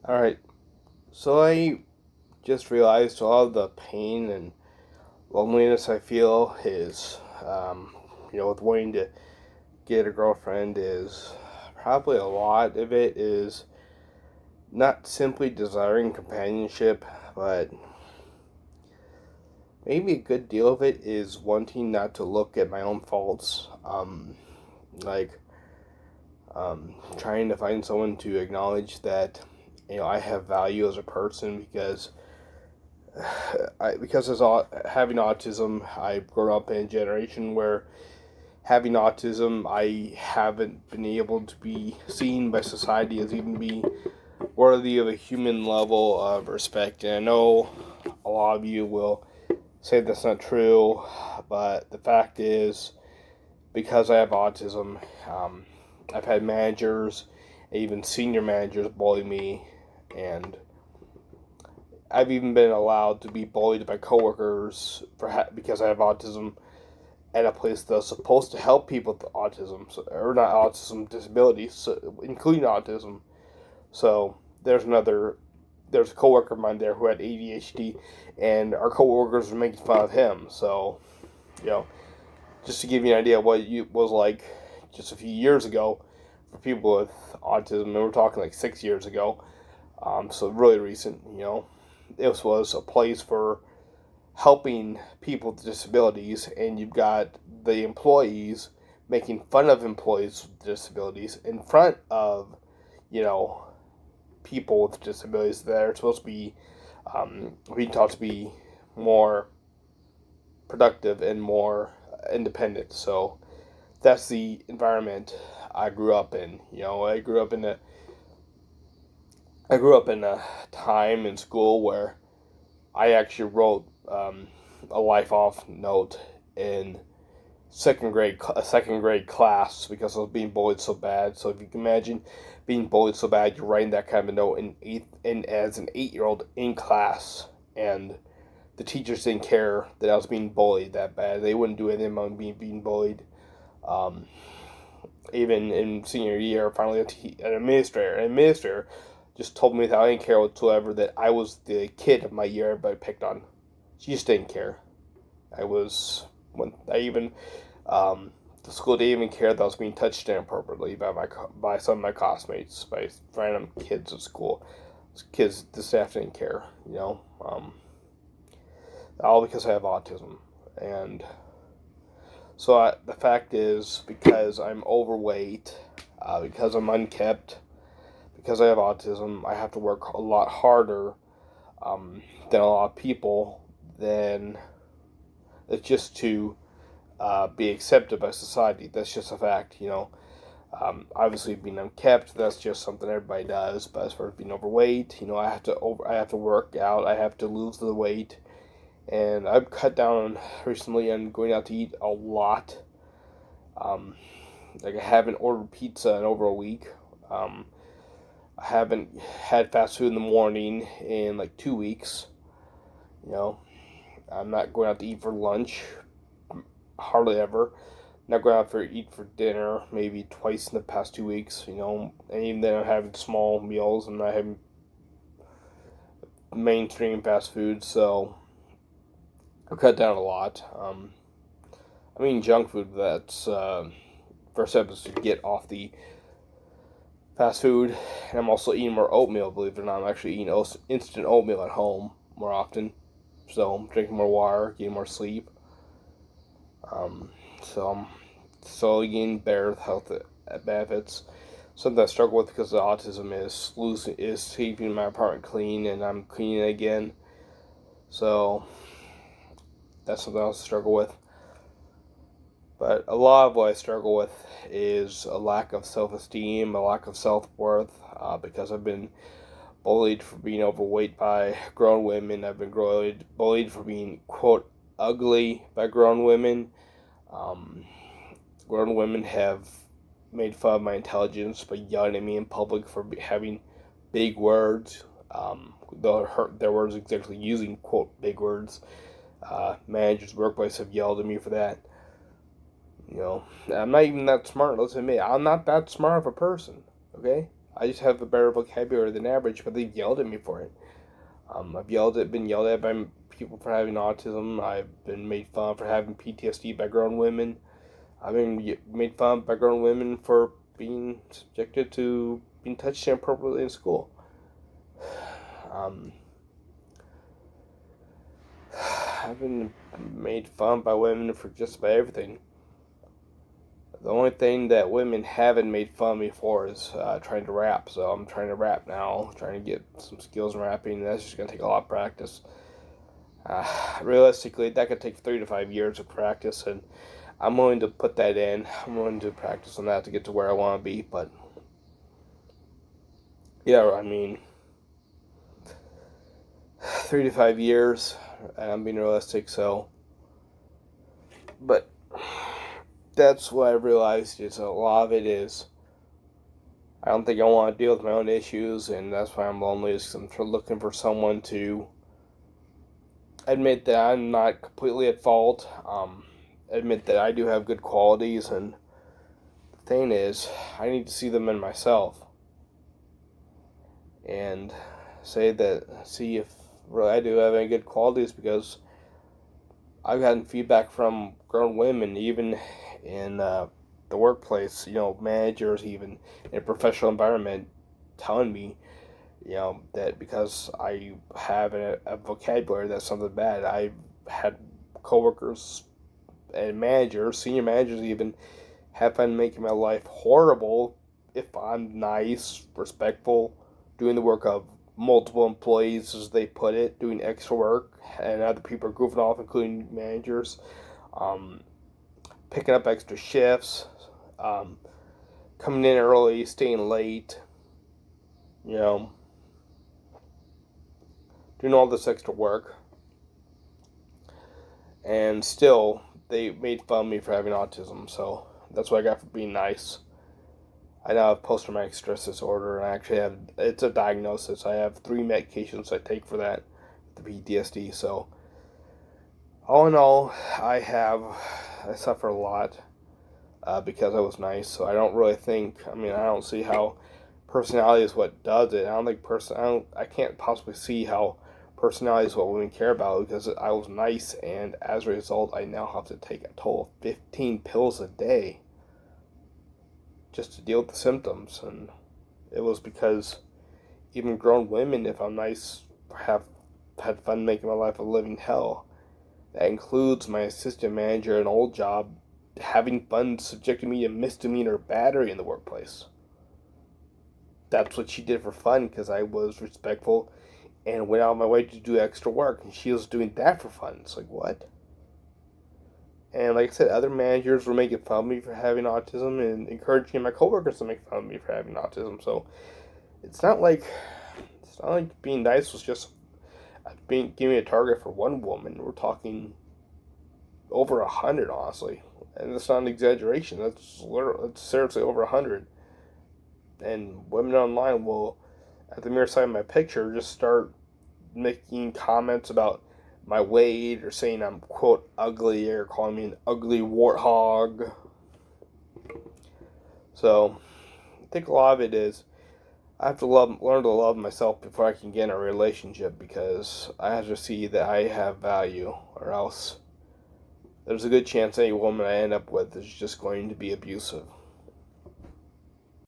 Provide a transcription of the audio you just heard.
Alright, so I just realized a lot of the pain and loneliness I feel is, with wanting to get a girlfriend is probably a lot of it is not simply desiring companionship, but maybe a good deal of it is wanting not to look at my own faults. Like, Trying to find someone to acknowledge that, I have value as a person because as having autism, I've grown up in a generation where having autism, I haven't been able to be seen by society as even being worthy of a human level of respect. And I know a lot of you will say that's not true, but the fact is, because I have autism, I've had managers, even senior managers, bully me, and I've even been allowed to be bullied by coworkers because I have autism at a place that's supposed to help people with autism, or not autism, disabilities, including autism. So there's a coworker of mine there who had ADHD, and our coworkers were making fun of him. So, you know, just to give you an idea of what it was like just a few years ago for people with autism, and we're talking like 6 years ago. So really recent, this was a place for helping people with disabilities, and you've got the employees making fun of employees with disabilities in front of, you know, people with disabilities that are supposed to be being taught to be more productive and more independent. So that's the environment I grew up in. I grew up in a time in school where I actually wrote a life off note in a second grade class because I was being bullied so bad. So if you can imagine being bullied so bad, you're writing that kind of a note as an 8-year old in class, and the teachers didn't care that I was being bullied that bad. They wouldn't do anything about me being bullied. Um, Even in senior year, finally an administrator just told me that I didn't care whatsoever, that I was the kid of my year everybody picked on. She just didn't care. I was when I even the school didn't even care that I was being touched inappropriately by some of my classmates, by random kids at school. Kids, the staff didn't care, all because I have autism. And so the fact is, because I'm overweight, because I'm unkept, because I have autism, I have to work a lot harder than a lot of people. Than it's just to be accepted by society. That's just a fact, Obviously, being unkept, that's just something everybody does. But as far as being overweight, I have to work out. I have to lose the weight, and I've cut down recently on going out to eat a lot. Um, like I haven't ordered pizza in over a week. Um, I haven't had fast food in the morning in like 2 weeks. You know, I'm not going out to eat for lunch, hardly ever. Not going out for eat for dinner maybe twice in the past 2 weeks. And even then I'm having small meals. I'm not having mainstream fast food, so I've cut down a lot. I'm eating junk food. That's first step is to get off the fast food, and I'm also eating more oatmeal. Believe it or not, I'm actually eating instant oatmeal at home more often. So I'm drinking more water, getting more sleep. So I'm slowly getting better health benefits. Something I struggle with because of autism is keeping my apartment clean, and I'm cleaning it again. So that's something else I struggle with. But a lot of what I struggle with is a lack of self-esteem, a lack of self-worth, because I've been bullied for being overweight by grown women. I've been bullied for being, quote, ugly by grown women. Um, Grown women have made fun of my intelligence by yelling at me in public for having big words. Their words exactly using, quote, big words. Managers, workplace have yelled at me for that. I'm not even that smart. Let's admit, I'm not that smart of a person. Okay, I just have a better vocabulary than average, but they've yelled at me for it. Been yelled at by people for having autism. I've been made fun of for having PTSD by grown women. I've been made fun of by grown women for being subjected to being touched inappropriately in school. I've been made fun by women for just about everything. The only thing that women haven't made fun of me for is trying to rap. So I'm trying to rap now, trying to get some skills in rapping. That's just going to take a lot of practice. Realistically, that could take 3 to 5 years of practice, and I'm willing to put that in. I'm willing to practice on that to get to where I want to be. But yeah, I mean, 3 to 5 years, and I'm being realistic. So, but that's what I realized is a lot of it is I don't think I want to deal with my own issues, and that's why I'm lonely, is because I'm looking for someone to admit that I'm not completely at fault, admit that I do have good qualities, and the thing is, I need to see them in myself, and see if really I do have any good qualities, because I've gotten feedback from grown women, even in the workplace, managers, even in a professional environment, telling me, that because I have a vocabulary that's something bad. I've had coworkers and managers, senior managers even, have fun making my life horrible if I'm nice, respectful, doing the work of multiple employees, as they put it, doing extra work, and other people are goofing off, including managers, um, picking up extra shifts, um, coming in early, staying late, you know, doing all this extra work, and still they made fun of me for having autism. So that's what I got for being nice. I now have post-traumatic stress disorder, and I actually have, it's a diagnosis. I have 3 medications I take for that, the PTSD. So all in all, I suffer a lot because I was nice. So I don't really think, I don't see how personality is what does it. I can't possibly see how personality is what women care about, because I was nice, and as a result, I now have to take a total of 15 pills a day just to deal with the symptoms. And it was because even grown women, if I'm nice, have had fun making my life a living hell. That includes my assistant manager at an old job having fun subjecting me to misdemeanor battery in the workplace. That's what she did for fun, because I was respectful and went out of my way to do extra work, and she was doing that for fun. It's like, what? And like I said, other managers were making fun of me for having autism and encouraging my coworkers to make fun of me for having autism. So it's not like being nice was just giving a target for one woman. We're talking over 100, honestly, and that's not an exaggeration. That's seriously over 100. And women online will, at the mere sight of my picture, just start making comments about my weight, or saying I'm, quote, ugly, or calling me an ugly warthog. So I think a lot of it is I have to learn to love myself before I can get in a relationship, because I have to see that I have value, or else there's a good chance any woman I end up with is just going to be abusive.